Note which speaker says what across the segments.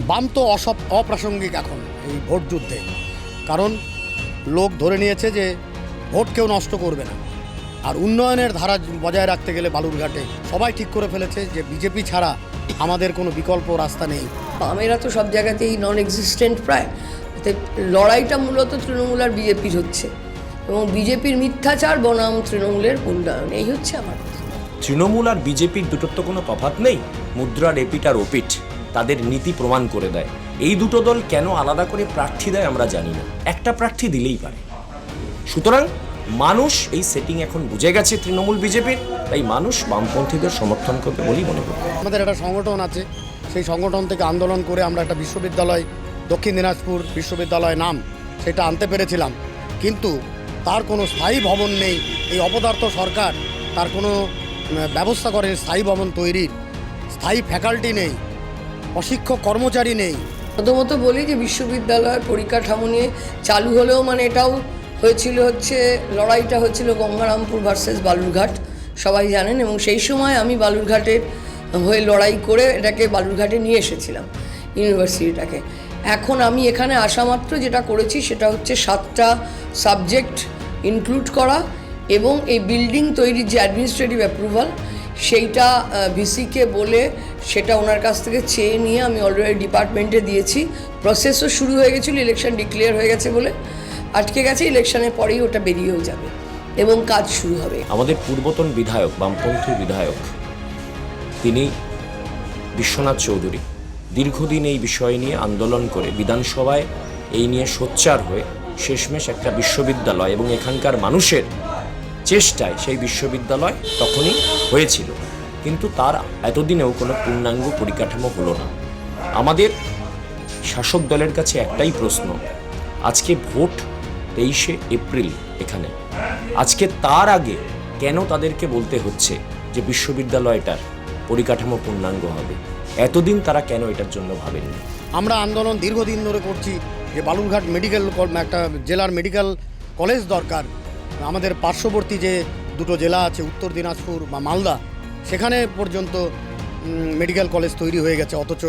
Speaker 1: বাম তো অপ্রাসঙ্গিক এখন এই ভোট যুদ্ধে, কারণ লোক ধরে নিয়েছে যে ভোট কেউ নষ্ট করবে না। আর উন্নয়নের ধারা বজায় রাখতে গেলে বালুরঘাটে সবাই ঠিক করে ফেলেছে যে বিজেপি ছাড়া আমাদের কোনো বিকল্প রাস্তা নেই।
Speaker 2: আমেরা তো সব জায়গাতেই নন এক্সিস্টেন্ট প্রায়, লড়াইটা মূলত তৃণমূল আর বিজেপির হচ্ছে, এবং বিজেপির মিথ্যাচার বনাম তৃণমূলের উন্নয়ন, এই হচ্ছে আমার কথা।
Speaker 3: তৃণমূল আর বিজেপির দুটোর তো কোনো তফাৎ নেই, মুদ্রার এপিট আর ওপিট, তাদের নীতি প্রমাণ করে দেয়। এই দুটো দল কেন আলাদা করে প্রার্থী দেয় আমরা জানি না, একটা প্রার্থী দিলেই পারে। সুতরাং মানুষ এই সেটিং এখন বুঝে গেছে তৃণমূল বিজেপির, তাই মানুষ বামপন্থীদের সমর্থন করবে বলেই মনে করি।
Speaker 1: আমাদের একটা সংগঠন আছে, সেই সংগঠন থেকে আন্দোলন করে আমরা একটা বিশ্ববিদ্যালয়, দক্ষিণ দিনাজপুর বিশ্ববিদ্যালয় নাম সেটা আনতে পেরেছিলাম, কিন্তু তার কোনো স্থায়ী ভবন নেই। এই অপদার্থ সরকার তার কোনো ব্যবস্থা করে স্থায়ী ভবন তৈরির, স্থায়ী ফ্যাকাল্টি নেই, প্রশিক্ষক কর্মচারী নেই।
Speaker 2: প্রথমত বলি যে বিশ্ববিদ্যালয়ের পরিকাঠামো নিয়ে চালু হলেও এটাও হয়েছিল লড়াইটা হয়েছিল গঙ্গারামপুর ভার্সেস বালুরঘাট, সবাই জানেন, এবং সেই সময় আমি বালুরঘাটের হয়ে লড়াই করে এটাকে বালুরঘাটে নিয়ে এসেছিলাম ইউনিভার্সিটিটাকে। এখন আমি এখানে আসা মাত্র যেটা করেছি সেটা হচ্ছে 7টা সাবজেক্ট ইনক্লুড করা, এবং এই বিল্ডিং তৈরির যে অ্যাডমিনিস্ট্রেটিভ অ্যাপ্রুভাল সেইটা ভিসিকে বলে সেটা ওনার কাছ থেকে চেয়ে নিয়ে আমি অলরেডি ডিপার্টমেন্টে দিয়েছি। প্রসেসও শুরু হয়ে গেছিলো, ইলেকশন ডিক্লেয়ার হয়ে গেছে বলে আটকে গেছে, ইলেকশনের পরেই ওটা বেরিয়েও যাবে এবং কাজ শুরু হবে।
Speaker 3: আমাদের পূর্বতন বিধায়ক, বামপন্থী বিধায়ক, তিনি বিশ্বনাথ চৌধুরী দীর্ঘদিন এই বিষয় নিয়ে আন্দোলন করে বিধানসভায় এই নিয়ে সোচ্চার হয়ে শেষমেশ একটা বিশ্ববিদ্যালয় এবং এখানকার মানুষের চেষ্টায় সেই বিশ্ববিদ্যালয় তখনই হয়েছিল, কিন্তু তার এতদিনেও কোনো পূর্ণাঙ্গ পরিকাঠামো হলো না। আমাদের শাসক দলের কাছে একটাই প্রশ্ন, আজকে ভোট 23শে এপ্রিল এখানে, আজকে তার আগে কেন তাদেরকে বলতে হচ্ছে যে বিশ্ববিদ্যালয়টার পরিকাঠামো পূর্ণাঙ্গ হবে? এতদিন তারা কেন এটার জন্য ভাবেননি?
Speaker 1: আমরা আন্দোলন দীর্ঘদিন ধরে করছি যে বালুরঘাট মেডিকেল, একটা জেলার মেডিকেল কলেজ দরকার। আমাদের পার্শ্ববর্তী যে দুটো জেলা আছে, উত্তর দিনাজপুর বা মালদা, সেখানে পর্যন্ত মেডিকেল কলেজ তৈরি হয়ে গেছে, অথচ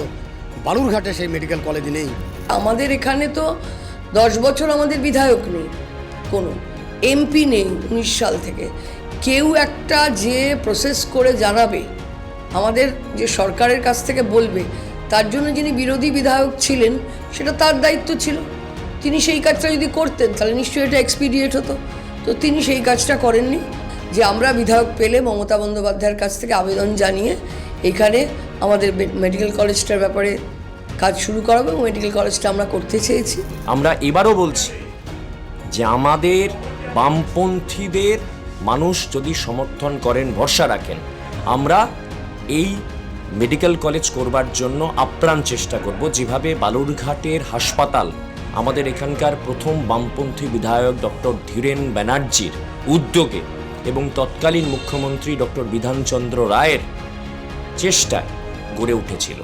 Speaker 1: বালুরঘাটে সেই মেডিকেল কলেজ নেই।
Speaker 2: আমাদের এখানে তো 10 বছর আমাদের বিধায়ক নেই, কোনো এমপি নেই 19 সাল থেকে। কেউ একটা যে প্রসেস করে জানাবে, আমাদের যে সরকারের কাছ থেকে বলবে, তার জন্য যিনি বিরোধী বিধায়ক ছিলেন সেটা তার দায়িত্ব ছিল। তিনি সেই কাজটা যদি করতেন তাহলে নিশ্চয়ই এটা এক্সপিডিয়েট হতো, তো তিনি সেই কাজটা করেননি। যে আমরা বিধায়ক পেলে মমতা বন্দ্যোপাধ্যায়ের কাছ থেকে আবেদন জানিয়ে এখানে আমাদের মেডিকেল কলেজটার ব্যাপারে কাজ শুরু করাবো, এবং মেডিকেল কলেজটা আমরা করতে চেয়েছি।
Speaker 3: আমরা এবারও বলছি যে আমাদের বামপন্থীদের মানুষ যদি সমর্থন করেন, ভরসা রাখেন, আমরা এই মেডিকেল কলেজ করবার জন্য আপ্রাণ চেষ্টা করব। যেভাবে বালুরঘাটের হাসপাতাল আমাদের এখানকার প্রথম বামপন্থী বিধায়ক ডক্টর ধীরেন ব্যানার্জির উদ্যোগে এবং তৎকালীন মুখ্যমন্ত্রী ডক্টর বিধানচন্দ্র রায়ের চেষ্টায় গড়ে উঠেছিল।